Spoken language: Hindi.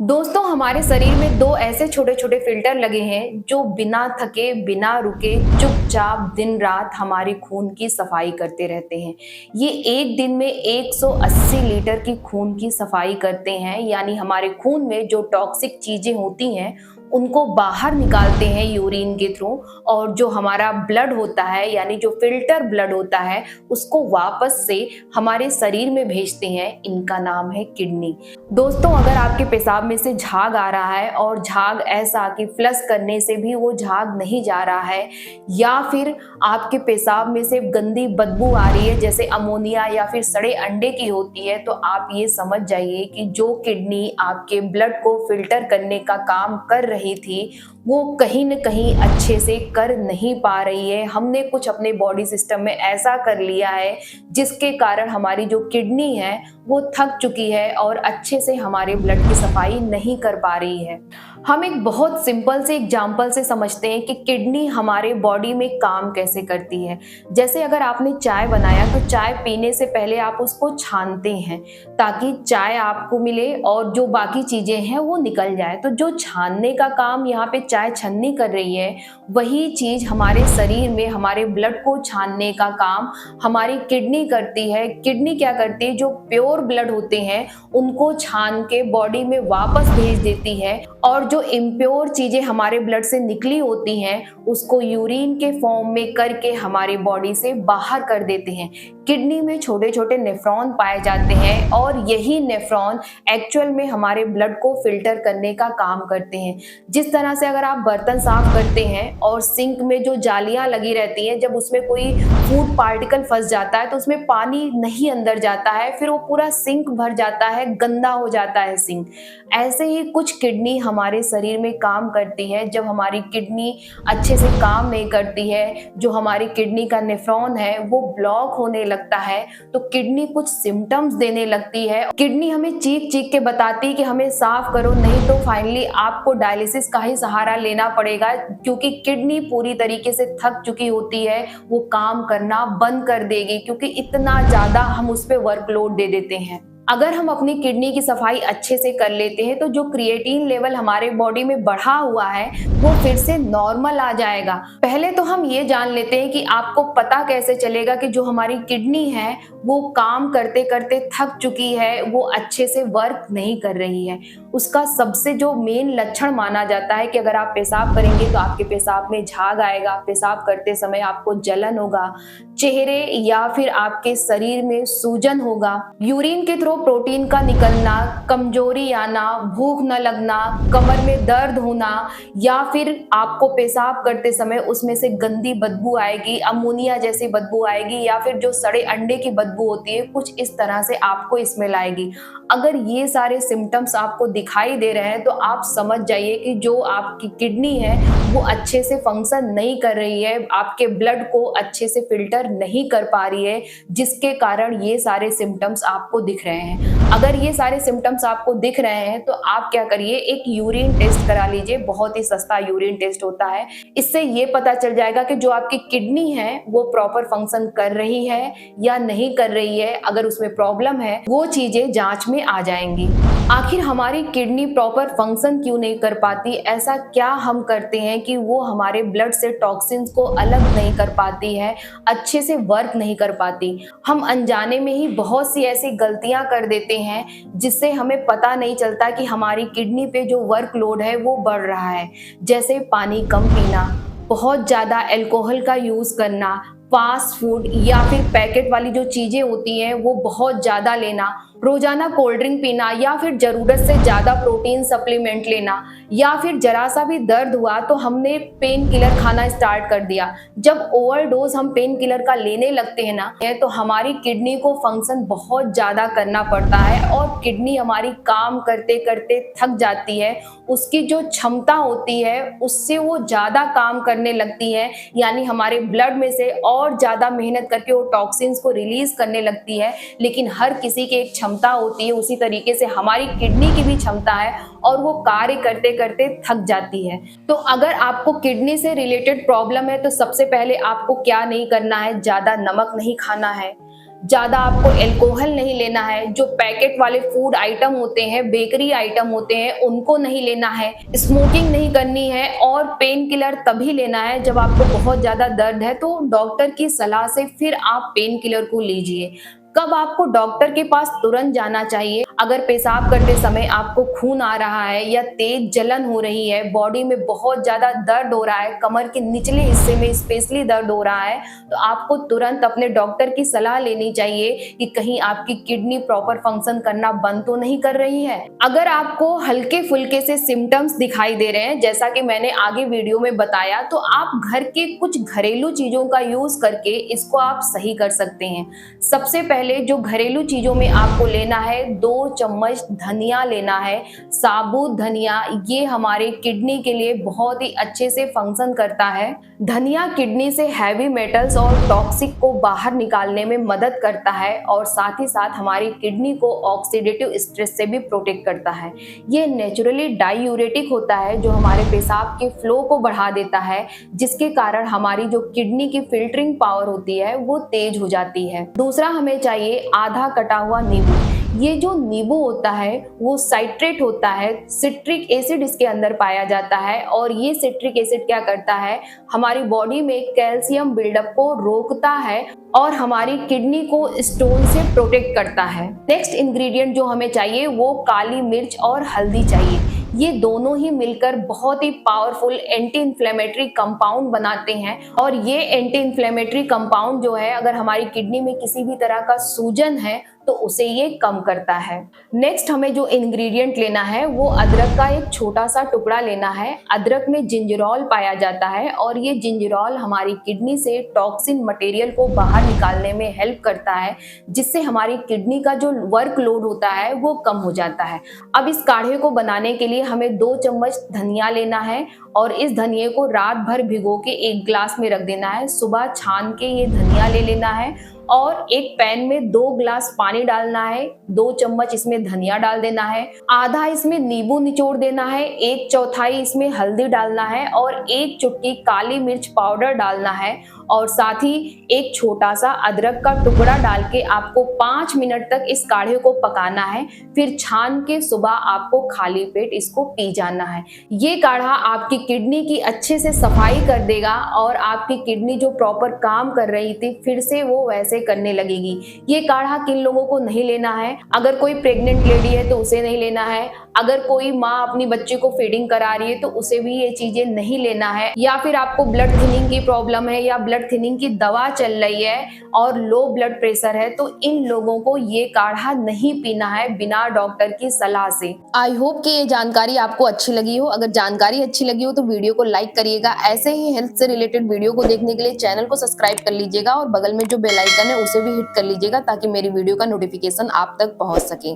दोस्तों, हमारे शरीर में दो ऐसे छोटे छोटे फिल्टर लगे हैं जो बिना थके बिना रुके चुपचाप दिन रात हमारे खून की सफाई करते रहते हैं। ये एक दिन में 180 लीटर की खून की सफाई करते हैं, यानी हमारे खून में जो टॉक्सिक चीजें होती हैं उनको बाहर निकालते हैं यूरिन के थ्रू। और जो हमारा ब्लड होता है, यानी जो फिल्टर ब्लड होता है, उसको वापस से हमारे शरीर में भेजते हैं। इनका नाम है किडनी। दोस्तों, अगर आपके पेशाब में से झाग आ रहा है और झाग ऐसा कि फ्लश करने से भी वो झाग नहीं जा रहा है, या फिर आपके पेशाब में से गंदी बदबू आ रही है जैसे अमोनिया या फिर सड़े अंडे की होती है, तो आप ये समझ जाइए कि जो किडनी आपके ब्लड को फिल्टर करने का काम कर रही थी वो कहीं न कहीं अच्छे से कर नहीं पा रही है। हमने कुछ अपने बॉडी सिस्टम में ऐसा कर लिया है जिसके कारण हमारी जो किडनी है वो थक चुकी है और अच्छे से हमारे ब्लड की सफाई नहीं कर पा रही है। हम एक बहुत सिंपल से एग्जाम्पल से समझते हैं कि किडनी हमारे बॉडी में काम कैसे करती है। जैसे अगर आपने चाय बनाया तो चाय पीने से पहले आप उसको छानते हैं ताकि चाय आपको मिले और जो बाकी चीजें हैं वो निकल जाए। तो जो छानने का काम यहाँ पे चाय छन्नी कर रही है, वही चीज हमारे शरीर में हमारे ब्लड को छानने का काम हमारी किडनी करती है। किडनी क्या करती है, जो प्योर ब्लड होते हैं उनको छान के बॉडी में वापस भेज देती है, और जो इम्प्योर चीजें हमारे ब्लड से निकली होती हैं उसको यूरिन के फॉर्म में करके हमारी बॉडी से बाहर कर देते हैं। किडनी में छोटे छोटे नेफ्रॉन पाए जाते हैं और यही नेफ्रॉन एक्चुअल में हमारे ब्लड को फिल्टर करने का काम करते हैं। जिस तरह से अगर आप बर्तन साफ करते हैं और सिंक में जो जालियां लगी रहती हैं, जब उसमें कोई फूड पार्टिकल फंस जाता है तो उसमें पानी नहीं अंदर जाता है, फिर वो पूरा सिंक भर जाता है, गंदा हो जाता है सिंक। ऐसे ही कुछ किडनी हमारे शरीर में काम करती है। जब हमारी किडनी अच्छे से काम नहीं करती है, जो हमारी किडनी का नेफ्रॉन है वो ब्लॉक होने लगता है, तो किडनी कुछ सिम्टम्स देने लगती है। किडनी हमें चीख चीख के बताती है कि हमें साफ करो, नहीं तो फाइनली आपको डायलिसिस का ही सहारा लेना पड़ेगा, क्योंकि किडनी पूरी तरीके से थक चुकी होती है, वो काम करना बंद कर देगी क्योंकि इतना ज्यादा हम उस पर वर्कलोड दे देते हैं। अगर हम अपनी किडनी की सफाई अच्छे से कर लेते हैं तो जो क्रिएटिन लेवल हमारे बॉडी में बढ़ा हुआ है वो फिर से नॉर्मल आ जाएगा। पहले तो हम ये जान लेते हैं कि आपको पता कैसे चलेगा कि जो हमारी किडनी है वो काम करते करते थक चुकी है, वो अच्छे से वर्क नहीं कर रही है। उसका सबसे जो मेन लक्षण माना जाता है कि अगर आप पेशाब करेंगे तो आपके पेशाब में झाग आएगा, पेशाब करते समय आपको जलन होगा, चेहरे या फिर आपके शरीर में सूजन होगा, यूरिन के थ्रू प्रोटीन का निकलना, कमजोरी आना, भूख न लगना, कमर में दर्द होना, या फिर आपको पेशाब करते समय उसमें से गंदी बदबू आएगी, अमोनिया जैसी बदबू आएगी, या फिर जो सड़े अंडे की बदबू होती है कुछ इस तरह से आपको स्मेल आएगी। अगर ये सारे सिम्टम्स आपको दिखाई दे रहे हैं तो आप समझ जाइए कि जो आपकी किडनी है वो अच्छे से फंक्शन नहीं कर रही है, आपके ब्लड को अच्छे से फिल्टर नहीं कर पा रही है, जिसके कारण ये सारे सिम्टम्स आपको दिख रहे हैं। अगर ये सारे सिम्टम्स आपको दिख रहे हैं तो आप क्या करिए, एक यूरिन टेस्ट करा लीजिए। बहुत ही सस्ता यूरिन टेस्ट होता है। इससे ये पता चल जाएगा कि जो आपकी किडनी है वो प्रॉपर फंक्शन कर रही है या नहीं कर रही है। अगर उसमें प्रॉब्लम है वो चीजें जांच में आ जाएंगी। आखिर हमारी किडनी प्रॉपर फंक्शन क्यों नहीं कर पाती, ऐसा क्या हम करते हैं कि वो हमारे ब्लड से टॉक्सिन्स को अलग नहीं कर पाती है, अच्छे से वर्क नहीं कर पाती। हम अनजाने में ही बहुत सी ऐसी गलतियां कर देते हैं जिससे हमें पता नहीं चलता कि हमारी किडनी पे जो वर्कलोड है वो बढ़ रहा है। जैसे पानी कम पीना, बहुत ज़्यादा अल्कोहल का यूज़ करना, फास्ट फूड या फिर पैकेट वाली जो चीज़ें होती हैं वो बहुत ज़्यादा लेना, रोजाना कोल्ड ड्रिंक पीना, या फिर ज़रूरत से ज़्यादा प्रोटीन सप्लीमेंट लेना, या फिर जरा सा भी दर्द हुआ तो हमने पेन किलर खाना स्टार्ट कर दिया। जब ओवरडोज हम पेन किलर का लेने लगते हैं ना, तो हमारी किडनी को फंक्शन बहुत ज़्यादा करना पड़ता है और किडनी हमारी काम करते करते थक जाती है। उसकी जो क्षमता होती है उससे वो ज़्यादा काम करने लगती है, यानी हमारे ब्लड में से और ज़्यादा मेहनत करके वो टॉक्सिन्स को रिलीज करने लगती है। लेकिन हर किसी की एक क्षमता होती है, उसी तरीके से हमारी किडनी की भी क्षमता है और वो कार्य करते करते थक जाती है। तो अगर आपको किडनी से रिलेटेड प्रॉब्लम है तो सबसे पहले आपको क्या नहीं करना है, ज़्यादा नमक नहीं खाना है, ज्यादा आपको अल्कोहल नहीं लेना है, जो पैकेट वाले फूड आइटम होते हैं, बेकरी आइटम होते हैं, उनको नहीं लेना है, स्मोकिंग नहीं करनी है और पेन किलर तभी लेना है जब आपको बहुत ज्यादा दर्द है तो डॉक्टर की सलाह से फिर आप पेन किलर को लीजिए। कब आपको डॉक्टर के पास तुरंत जाना चाहिए? अगर पेशाब करते समय आपको खून आ रहा है या तेज जलन हो रही है, बॉडी में बहुत ज्यादा दर्द हो रहा है, कमर के निचले हिस्से में स्पेशली दर्द हो रहा है, तो आपको तुरंत अपने डॉक्टर की सलाह लेनी चाहिए कि कहीं आपकी किडनी प्रॉपर फंक्शन करना बंद तो नहीं कर रही है। अगर आपको हल्के फुल्के से सिम्टम्स दिखाई दे रहे हैं, जैसा कि मैंने आगे वीडियो में बताया, तो आप घर के कुछ घरेलू चीजों का यूज करके इसको आप सही कर सकते हैं। सबसे पहले जो घरेलू चीजों में आपको लेना है, 2 चम्मच धनिया लेना है। साबुत धनिया ये हमारे किडनी के लिए बहुत ही अच्छे से फंक्शन करता है। धनिया किडनी से हैवी मेटल्स और टॉक्सिक को बाहर निकालने में मदद करता है और साथ ही साथ हमारी किडनी को ऑक्सीडेटिव स्ट्रेस से भी प्रोटेक्ट करता है। ये नेचुरली डायूरेटिक होता है जो हमारे पेशाब के फ्लो को बढ़ा देता है, जिसके कारण हमारी जो किडनी की फिल्टरिंग पावर होती है वो तेज हो जाती है। दूसरा हमें चाहिए आधा कटा हुआ नींबू। ये जो नींबू होता है वो साइट्रेट होता है, सिट्रिक एसिड इसके अंदर पाया जाता है और ये सिट्रिक एसिड क्या करता है, हमारी बॉडी में कैल्शियम बिल्डअप को रोकता है और हमारी किडनी को स्टोन से प्रोटेक्ट करता है। नेक्स्ट इंग्रेडिएंट जो हमें चाहिए वो काली मिर्च और हल्दी चाहिए। ये दोनों ही मिलकर बहुत ही पावरफुल एंटी इन्फ्लेमेटरी कंपाउंड बनाते हैं और ये एंटी इन्फ्लेमेटरी कंपाउंड जो है, अगर हमारी किडनी में किसी भी तरह का सूजन है तो उसे ये कम करता है। नेक्स्ट हमें जो इंग्रेडिएंट लेना है वो अदरक का एक छोटा सा टुकड़ा लेना है। अदरक में जिंजरोल पाया जाता है और ये जिंजरोल हमारी किडनी से टॉक्सिन मटेरियल को बाहर निकालने में हेल्प करता है, जिससे हमारी किडनी का जो वर्कलोड होता है वो कम हो जाता है। अब इस काढ़े को बनाने के लिए हमें 2 चम्मच धनिया लेना है और इस धनिये को रात भर भिगो के एक ग्लास में रख देना है। सुबह छान के ये धनिया ले लेना है और एक पैन में 2 ग्लास पानी डालना है, 2 चम्मच इसमें धनिया डाल देना है, आधा इसमें नींबू निचोड़ देना है, 1/4 इसमें हल्दी डालना है और 1 चुटकी काली मिर्च पाउडर डालना है और साथ ही एक छोटा सा अदरक का टुकड़ा डाल के आपको 5 मिनट तक इस काढ़े को पकाना है। फिर छान के सुबह आपको खाली पेट इसको पी जाना है। ये काढ़ा आपकी किडनी की अच्छे से सफाई कर देगा और आपकी किडनी जो प्रॉपर काम कर रही थी फिर से वो वैसे करने लगेगी। ये काढ़ा किन लोगों को नहीं लेना है? अगर कोई प्रेग्नेंट लेडी है तो उसे नहीं लेना है, अगर कोई माँ अपनी बच्चे को फीडिंग करा रही है तो उसे भी ये चीजें नहीं लेना है, या फिर आपको ब्लड थिनिंग की प्रॉब्लम है या ब्लड थिनिंग की दवा चल रही है और लो ब्लड प्रेशर है, तो इन लोगों को ये काढ़ा नहीं पीना है बिना डॉक्टर की सलाह से। आई होप कि ये जानकारी आपको अच्छी लगी हो। अगर जानकारी अच्छी लगी हो तो वीडियो को लाइक करिएगा। ऐसे ही हेल्थ से रिलेटेड वीडियो को देखने के लिए चैनल को सब्सक्राइब कर लीजिएगा और बगल में जो बेल आइकन है उसे भी हिट कर लीजिएगा ताकि मेरी वीडियो का नोटिफिकेशन आप तक पहुंच सके।